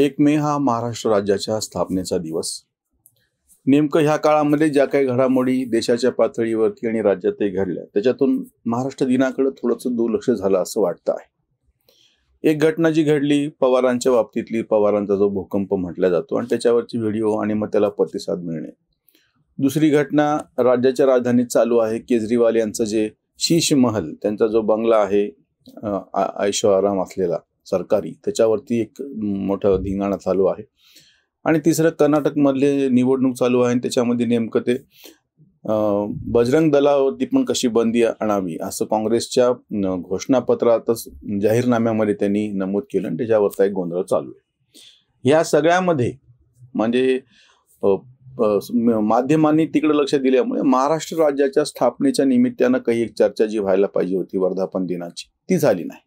1 मे हा महाराष्ट्र राज्याच्या स्थापनेचा दिवस. नेमकं ह्या काळामध्ये ज्या काही घडामोडी देशाच्या पातळीवरती आणि राज्यातही घडल्या त्याच्यातून महाराष्ट्र दिनाकडे थोडंसं दुर्लक्ष झालं असं वाटतं आहे. एक घटना जी घडली पवारांच्या बाबतीतली, पवारांचा जो भूकंप म्हटला जातो आणि त्याच्यावरची व्हिडिओ आणि मग त्याला प्रतिसाद मिळणे. दुसरी घटना राज्याच्या राजधानीत चालू आहे. केजरीवाल यांचं जे शीश महल, त्यांचा जो बंगला आहे ऐशो आराम असलेला सरकारी, त्याच्यावरती एक मोठं धिंगाणा चालू आहे. आणि तिसरं कर्नाटकमधले निवडणूक चालू आहे आणि त्याच्यामध्ये नेमकं ते बजरंग दलावरती पण कशी बंदी आणावी असं काँग्रेसच्या घोषणापत्रातच जाहीरनाम्यामध्ये त्यांनी नमूद केलं आणि त्याच्यावरचा एक गोंधळ चालू आहे. या सगळ्यामध्ये म्हणजे माध्यमांनी तिकडे लक्ष दिल्यामुळे महाराष्ट्र राज्याच्या स्थापनेच्या निमित्तानं काही एक चर्चा जी व्हायला पाहिजे होती वर्धापन दिनाची, ती झाली नाही.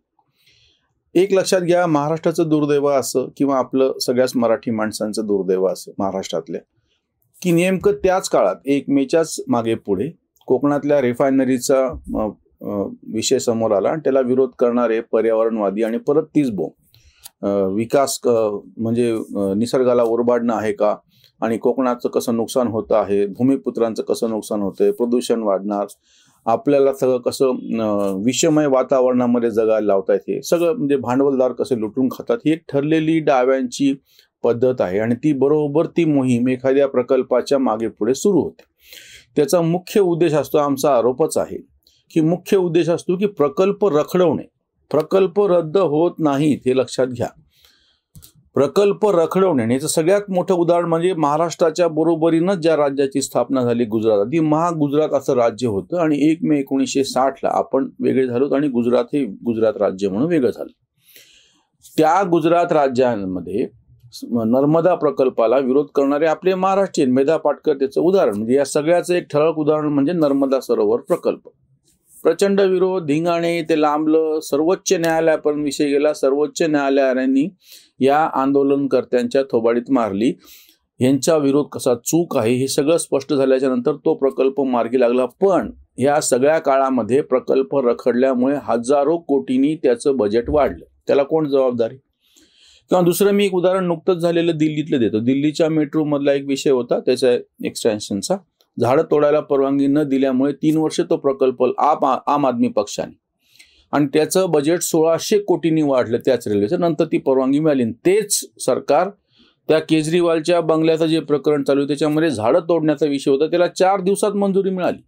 एक लक्षात घ्या, महाराष्ट्राचं दुर्दैव असं किंवा आपलं सगळ्याच मराठी माणसांचं दुर्दैव असं महाराष्ट्रातल्या की नेमकं त्याच काळात 1 मेच्याच मागे पुढे कोकणातल्या रिफायनरीचा विषय समोर आला आणि त्याला विरोध करणारे पर्यावरणवादी आणि परत तीच बोंब विकास म्हणजे निसर्गाला ओरबाडणं आहे का आणि कोकणाचं कसं नुकसान होतं आहे, भूमिपुत्रांचं कसं नुकसान होतंय, प्रदूषण वाढणार, आपल्याला सगळं कसं विषमय वातावरणामध्ये जगायला लावता येते, सगळं म्हणजे भांडवलदार कसे लुटून खातात, ही एक ठरलेली डाव्यांची पद्धत आहे. आणि ती बरोबर ती मोहीम एखाद्या प्रकल्पाच्या मागे पुढे सुरू होते. त्याचा मुख्य उद्देश असतो, आमचा आरोपच आहे की मुख्य उद्देश असतो की प्रकल्प रखडवणे. प्रकल्प रद्द होत नाहीत हे लक्षात घ्या. प्रकल्प रखडवणे. याचं सगळ्यात मोठं उदाहरण म्हणजे महाराष्ट्राच्या बरोबरीनं ज्या राज्याची स्थापना झाली गुजरात, ती महागुजरात असं राज्य होतं आणि 1 मे 1960 आपण वेगळे झालो आणि गुजरात हे गुजरात राज्य म्हणून वेगळं झालं. त्या गुजरात राज्यामध्ये नर्मदा प्रकल्पाला विरोध करणारे आपले महाराष्ट्रीयन, मेधा पाटकर त्याचं उदाहरण. म्हणजे या सगळ्याचं एक ठळक उदाहरण म्हणजे नर्मदा सरोवर प्रकल्प. प्रचंड विरोध, धिंगाणे, ते लांबलं, सर्वोच्च न्यायालयापर्यंत विषय गेला. सर्वोच्च न्यायालयाने या आंदोलनकर्त्यांच्या थोबाडीत मारली. यांचा विरोध कसा चूक आहे हे सगळं स्पष्ट झाल्याच्या नंतर तो प्रकल्प मार्गी लागला. पण या सगळ्या काळामध्ये प्रकल्प रखडल्यामुळे हजारो कोटींनी त्याचं बजेट वाढलं. त्याला कोण जबाबदारी? किंवा दुसरं मी एक उदाहरण नुकतंच झालेलं दिल्लीतलं देतो. दिल्लीच्या मेट्रो मधला एक विषय होता त्याच्या एक्सटेन्शनचा. झाडं तोडायला परवानगी न दिल्यामुळे 3 वर्ष तो प्रकल्प आम आदमी पक्षाने आणि त्याचं बजेट 1600 कोटींनी वाढलं त्याच रेल्वेचं. नंतर ती परवानगी मिळाली. तेच सरकार त्या केजरीवालच्या बंगल्याचं जे प्रकरण चालू आहे त्याच्यामध्ये झाडं तोडण्याचा विषय होता, त्याला 4 दिवसात मंजुरी मिळाली.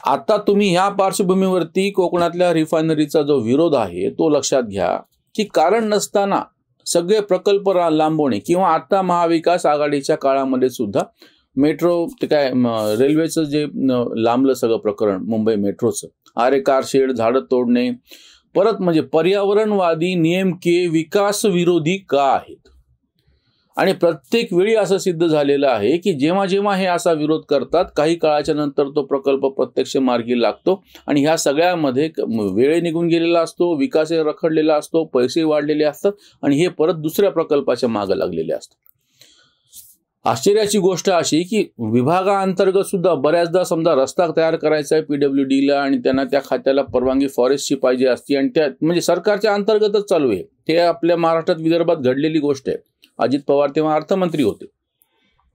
आता तुम्ही ह्या पार्श्वभूमीवरती कोकणातल्या रिफायनरीचा जो विरोध आहे तो लक्षात घ्या की कारण नसताना सगळे प्रकल्प लांबवणे किंवा आता महाविकास आघाडीच्या काळामध्ये सुद्धा मेट्रो ते काय रेल्वेचं जे लांबलं सगळं प्रकरण मुंबई मेट्रोचं, आरे कारशेड, झाडं तोडणे, परत म्हणजे पर्यावरणवादी नेमके विकास विरोधी का आहेत? आणि प्रत्येक वेळी असं सिद्ध झालेलं आहे की जेव्हा जेव्हा हे असा विरोध करतात काही काळाच्या नंतर तो प्रकल्प प्रत्यक्ष मार्गी लागतो आणि ह्या सगळ्यामध्ये वेळ निघून गेलेला असतो, विकास रखडलेला असतो, पैसे वाढलेले असतात आणि हे परत दुसऱ्या प्रकल्पाच्या मागे लागलेले असतात. आश्चर्याची गोष्ट अशी की विभागाअंतर्गत सुद्धा बऱ्याचदा समजा रस्ता तयार करायचा आहे PWDला आणि त्यांना त्या खात्याला परवानगी फॉरेस्टची पाहिजे असते आणि त्या म्हणजे सरकारच्या अंतर्गतच चालू आहे. ते आपल्या महाराष्ट्रात विदर्भात घडलेली गोष्ट आहे. अजित पवार तेव्हा अर्थमंत्री होते,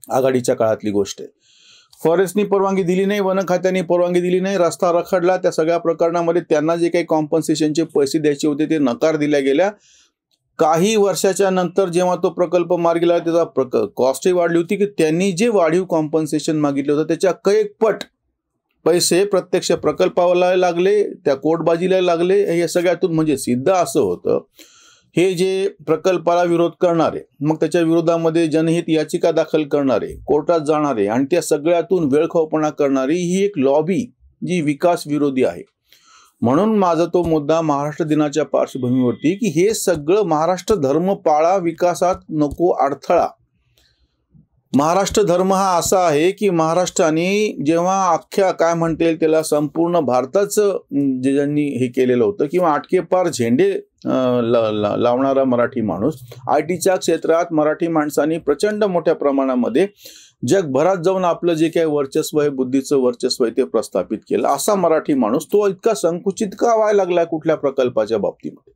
आघाडीच्या काळातली गोष्ट आहे. फॉरेस्टनी परवानगी दिली नाही, वन खात्याने परवानगी दिली नाही, रस्ता रखडला. त्या सगळ्या प्रकरणामध्ये त्यांना जे काही कॉम्पन्सेशनचे पैसे द्यायचे होते ते नकार दिल्या गेल्या. काही वर्षाच्या नंतर जेव्हा तो प्रकल्प मार्गी लागला त्याचा कॉस्टही वाढली होती की त्यांनी जे वाढीव कॉम्पन्सेशन मागितलं होतं त्याच्या कैक पट पैसे प्रत्यक्ष प्रकल्पाला लागले, त्या कोर्टबाजीला लागले. हे सगळ्यातून म्हणजे सिद्ध असं होतं हे जे प्रकल्पाला विरोध करणारे, मग त्याच्या विरोधामध्ये जनहित याचिका दाखल करणारे, कोर्टात जाणारे आणि त्या सगळ्यातून वेळखाऊपणा करणारी ही एक लॉबी जी विकास विरोधी आहे. म्हणून माझा तो मुद्दा महाराष्ट्र दिनाच्या पार्श्वभूमीवरती की हे सगळं महाराष्ट्र धर्म पाळा, विकासात नको अडथळा. महाराष्ट्र धर्म हा असा आहे की महाराष्ट्राने जेव्हा अख्ख्या काय म्हणता येईल त्याला संपूर्ण भारताचं जे ज्यांनी हे केलेलं होतं किंवा आटकेपार झेंडे लावणारा मराठी माणूस, IT क्षेत्रात मराठी माणसांनी प्रचंड मोठ्या प्रमाणामध्ये जगभरात जाऊन आपलं जे काही वर्चस्व आहे, बुद्धीचं वर्चस्व आहे ते प्रस्थापित केलं. असा मराठी माणूस तो इतका संकुचित का व्हायला लागला कुठल्या प्रकल्पाच्या बाबतीमध्ये?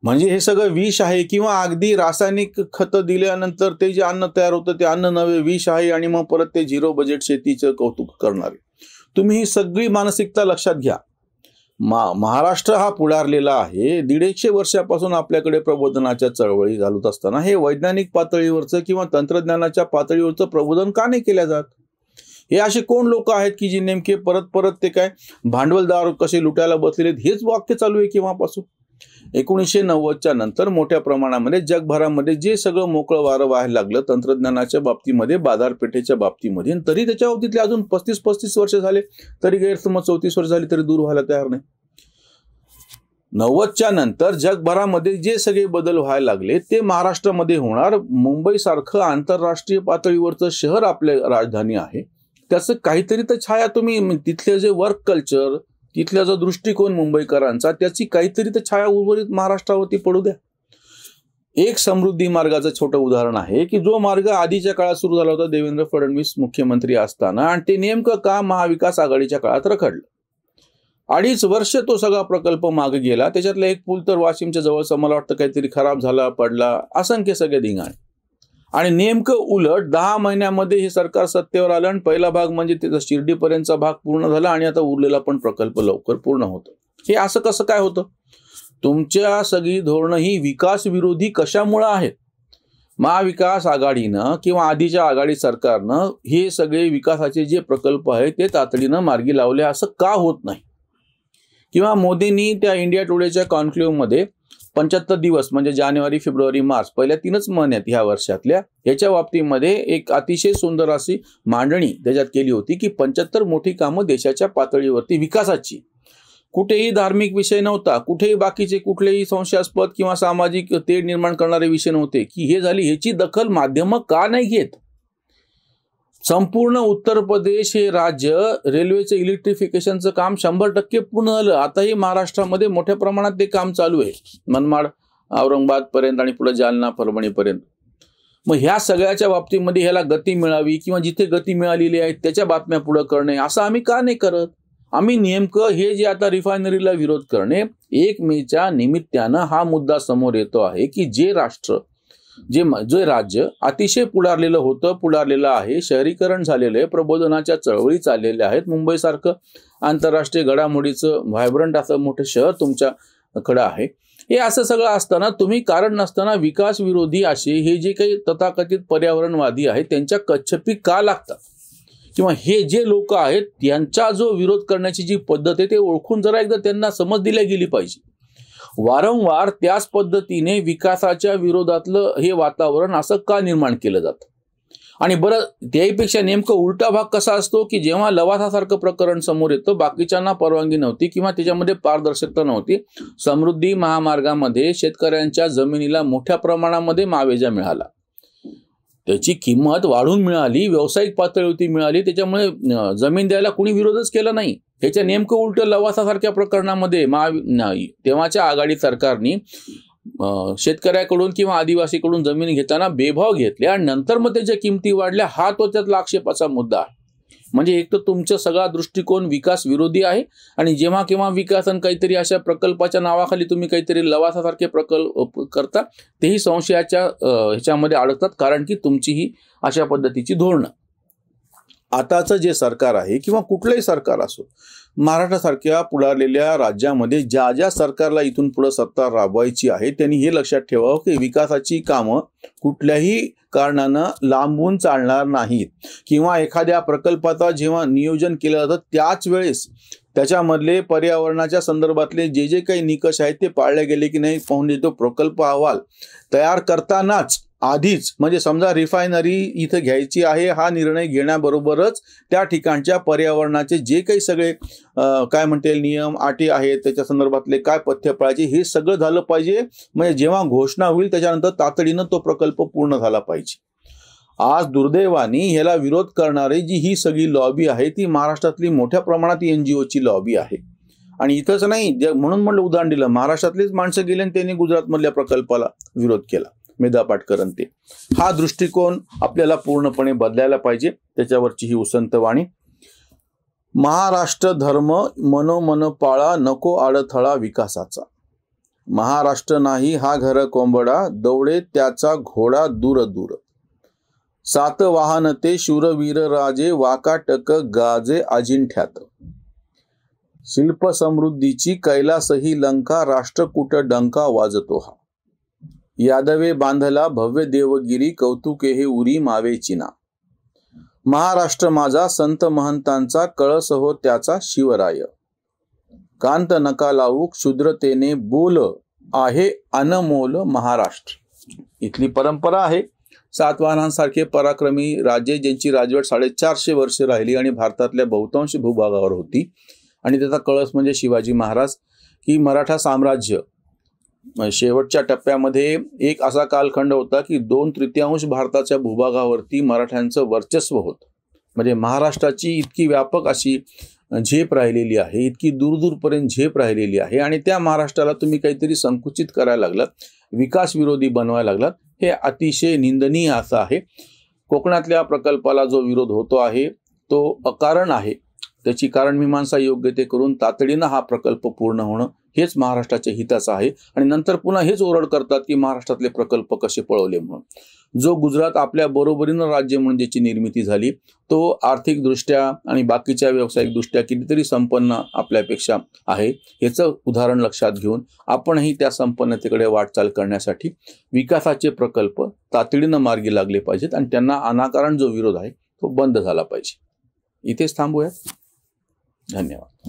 म्हणजे हे सगळं विष आहे, किंवा अगदी रासायनिक खतं दिल्यानंतर ते जे अन्न तयार होतं ते अन्न नवे विष आहे, आणि मग परत ते झिरो बजेट शेतीचं कौतुक करणारे. तुम्ही ही सगळी मानसिकता लक्षात घ्या. महाराष्ट्र हा पुढारलेला आहे. 150 वर्षापासून आपल्याकडे प्रबोधनाच्या चळवळी चालत असताना हे वैज्ञानिक पातळीवरचं किंवा तंत्रज्ञानाच्या पातळीवरचं प्रबोधन का नाही केल्या जात? हे असे कोण लोक आहेत की जी नेमके परत परत ते काय भांडवलदार कसे लुटायला बसलेले हेच वाक्य चालू आहे केव्हापासून? 1990च्या नंतर मोठ्या प्रमाणामध्ये जगभरामध्ये जे सगळं मोकळं वारं व्हायला लागलं तंत्रज्ञानाच्या बाबतीमध्ये, बाजारपेठेच्या बाबतीमध्ये, तरी त्याच्या बाबतीतले अजून 35 वर्ष झाले तरी गैरसमज 34 वर्ष झाली तरी दूर व्हायला तयार नाही. 90च्या नंतर जगभरामध्ये जे सगळे बदल व्हायला लागले ते महाराष्ट्रामध्ये होणार. मुंबई सारखं आंतरराष्ट्रीय पातळीवरचं शहर आपल्या राजधानी आहे, त्याचं काहीतरी तर छाया तुम्ही तिथले जे वर्क कल्चर, तिथला जो दृष्टिकोन मुंबईकरांचा, त्याची काहीतरी तर छाया उर्वरित महाराष्ट्रावरती पडू द्या. एक समृद्धी मार्गाचं छोटं उदाहरण आहे की जो मार्ग आधीच्या काळात सुरू झाला होता देवेंद्र फडणवीस मुख्यमंत्री असताना, आणि ते नेमकं काम महाविकास आघाडीच्या काळात रखडलं. 2.5 वर्ष तो सगळा प्रकल्प मागे गेला. त्याच्यातला एक पूल तर वाशिमच्या जवळचा मला वाटतं काहीतरी खराब झाला, पडला, असंख्य सगळे धिंगाणे. आणि नेमकं उलट 10 महिन्यामध्ये हे सरकार सत्तेवर आलं आणि पहिला भाग म्हणजे त्याचा शिर्डीपर्यंतचा भाग पूर्ण झाला आणि आता उरलेला पण प्रकल्प लवकर पूर्ण होतो. हे असं कसं काय होतं? तुमच्या सगळी धोरणं ही विकास विरोधी कशामुळे आहेत? महाविकास आघाडीनं किंवा आधीच्या आघाडी सरकारनं हे सगळे विकासाचे जे प्रकल्प आहेत ते तातडीनं मार्गी लावले, असं का होत नाही? किंवा मोदींनी त्या इंडिया टुडेच्या कॉन्क्लेव्हमध्ये 75 दिवस म्हणजे जानेवारी, फेब्रुवारी, मार्च पहिल्या 3च महिन्यात ह्या वर्षातल्या याच्या बाबतीमध्ये एक अतिशय सुंदर अशी मांडणी त्याच्यात केली होती की 75 मोठी कामं देशाच्या पातळीवरती विकासाची. कुठेही धार्मिक विषय नव्हता, कुठेही बाकीचे कुठलेही संशयास्पद किंवा सामाजिक तेढ निर्माण करणारे विषय नव्हते की हे झाली. ह्याची दखल माध्यमं का नाही घेत? संपूर्ण उत्तर प्रदेश हे राज्य रेल्वेचं इलेक्ट्रिफिकेशनचं काम 100% पूर्ण झालं. आताही महाराष्ट्रामध्ये मोठ्या प्रमाणात ते काम चालू आहे, मनमाड, औरंगाबाद पर्यंत आणि पुढे जालना, परभणीपर्यंत. मग ह्या सगळ्याच्या बाबतीमध्ये ह्याला गती मिळावी किंवा जिथे गती मिळालेली आहे त्याच्या बातम्या पुढे करणे, असं आम्ही का नाही करत? आम्ही नेमकं हे जे आता रिफायनरीला विरोध करणे, 1 मेच्या निमित्तानं हा मुद्दा समोर येतो आहे की जे राष्ट्र, जे राज्य अतिशय पुढारलेलं आहे, शहरीकरण झालेलं आहे, प्रबोधनाच्या चळवळी चाललेल्या आहेत, मुंबईसारखं आंतरराष्ट्रीय घडामोडीचं व्हायब्रंट असं मोठं शहर तुमच्याकडं आहे, हे असं सगळं असताना तुम्ही कारण नसताना विकास विरोधी असे हे जे काही तथाकथित पर्यावरणवादी आहेत त्यांच्या कच्छपी का लागतात? किंवा हे जे लोक आहेत त्यांचा जो विरोध करण्याची जी पद्धत आहे ते ओळखून जरा एकदा त्यांना समज दिली गेली पाहिजे. वारंवार त्याच पद्धतीने विकासाच्या विरोधातलं हे वातावरण असं का निर्माण केलं जातं? आणि बरं त्याहीपेक्षा नेमकं उलटा भाग कसा असतो की जेव्हा लवासासारखं प्रकरण समोर येतं, बाकीच्यांना परवानगी नव्हती किंवा त्याच्यामध्ये पारदर्शकता नव्हती, समृद्धी महामार्गामध्ये शेतकऱ्यांच्या जमिनीला मोठ्या प्रमाणामध्ये मावेजा मिळाला, त्याची किंमत वाढून मिळाली, व्यावसायिक पातळीवरती मिळाली, त्याच्यामुळे जमीन द्यायला कुणी विरोधच केला नाही. ह्याच्या नेमकं उलट लवासासारख्या प्रकरणामध्ये तेव्हाच्या आघाडी सरकारने शेतकऱ्याकडून किंवा आदिवासीकडून जमीन घेताना बेभाव घेतले आणि नंतर मग त्याच्या किमती वाढल्या. हा तो त्यातला आक्षेपाचा मुद्दा आहे. म्हणजे एक तर तुमचा सगळा दृष्टिकोन विकास विरोधी आहे आणि जेव्हा केव्हा विकासन काहीतरी अशा प्रकल्पाच्या नावाखाली तुम्ही काहीतरी लवासासारखे प्रकल्प करता, तेही संशयाच्या ह्याच्यामध्ये अडकतात, कारण की तुमची ही अशा पद्धतीची धोरणं. आताचं जे सरकार आहे किंवा कुठलंही सरकार असो, महाराष्ट्रासारख्या पुढारलेल्या राज्यामध्ये ज्या ज्या सरकारला इथून पुढे सत्ता राबवायची आहे त्यांनी हे लक्षात ठेवावं की विकासाची कामं कुठल्याही कारणानं लांबून चालणार नाहीत, किंवा एखाद्या प्रकल्पाचा जेव्हा नियोजन केलं जातं त्याच वेळेस त्याच्यामधले पर्यावरणाच्या संदर्भातले जे जे काही निकष आहेत ते पाळले गेले की नाही पाहून तो प्रकल्प अहवाल तयार करतानाच आधीच, म्हणजे समजा रिफायनरी इथं घ्यायची आहे हा निर्णय घेण्याबरोबरच त्या ठिकाणच्या पर्यावरणाचे जे काही सगळे काय म्हणता येईल नियम अटी आहेत त्याच्या संदर्भातले काय पथ्य पाळायचे हे सगळं झालं पाहिजे. म्हणजे जेव्हा घोषणा होईल त्याच्यानंतर तातडीनं तो प्रकल्प पूर्ण झाला पाहिजे. आज दुर्दैवाने ह्याला विरोध करणारी जी ही सगळी लॉबी आहे ती महाराष्ट्रातली मोठ्या प्रमाणात NGOची लॉबी आहे. आणि इथंच नाही, म्हणून म्हणलं उदाहरण दिलं, महाराष्ट्रातलीच माणसं गेले आणि त्यांनी गुजरातमधल्या प्रकल्पाला विरोध केला, मेधा पाटकरन ते. हा दृष्टिकोन आपल्याला पूर्णपणे बदलायला पाहिजे. त्याच्यावरची ही उसंत वाणी. महाराष्ट्र धर्म मनोमन पाळा, नको आडथळा विकासाचा. महाराष्ट्र नाही हा घर कोंबडा, दौडे त्याचा घोडा दूर दूर. सात वाहन ते शूरवीर राजे, वाकाटक गाजे अजिंठ्यात. शिल्प समृद्धीची कैलासही लंका, राष्ट्रकूट डंका वाजतो हा. यादवे बांधला भव्य देवगिरी, कौतुके हे उरी मावे चिना. महाराष्ट्र माझा संत महंतांचा, कळस हो त्याचा शिवराय. कांत नका लावू क्षुद्रतेने बोल, आहे अनमोल महाराष्ट्र. इथली परंपरा आहे. सातवाहनांसारखे पराक्रमी राजे ज्यांची राजवट 450 वर्षे राहिली आणि भारतातल्या बहुतांश भूभागावर होती, आणि त्याचा कळस म्हणजे शिवाजी महाराज. की मराठा साम्राज्य शेवटच्या टप्प्यामध्ये एक असा कालखंड होता की 2/3 भारताच्या भूभागावरती मराठ्यांचं वर्चस्व होतं. म्हणजे महाराष्ट्राची इतकी व्यापक अशी झेप राहिलेली आहे, इतकी दूरदूरपर्यंत झेप राहिलेली आहे, आणि त्या महाराष्ट्राला तुम्ही काहीतरी संकुचित करायला लागलात, विकास विरोधी बनवायला लागलात. हे अतिशय निंदनीय असं आहे. कोकणातल्या प्रकल्पाला जो विरोध होतो आहे तो अकारण आहे. त्याची कारणमीमांसा योग्य ते करून तातडीनं हा प्रकल्प पूर्ण होणं हेच महाराष्ट्राच्या हिताचं आहे. आणि नंतर पुन्हा हेच ओरड करतात की महाराष्ट्रातले प्रकल्प कसे पळवले म्हणून. जो गुजरात आपल्या बरोबरीनं राज्य म्हणून ज्याची निर्मिती झाली तो आर्थिकदृष्ट्या आणि बाकीच्या व्यावसायिकदृष्ट्या कितीतरी संपन्न आपल्यापेक्षा आहे. याचं उदाहरण लक्षात घेऊन आपणही त्या संपन्नतेकडे वाटचाल करण्यासाठी विकासाचे प्रकल्प तातडीनं मार्गी लागले पाहिजेत आणि त्यांना अनाकारण जो विरोध आहे तो बंद झाला पाहिजे. इथेच थांबूया. धन्यवाद.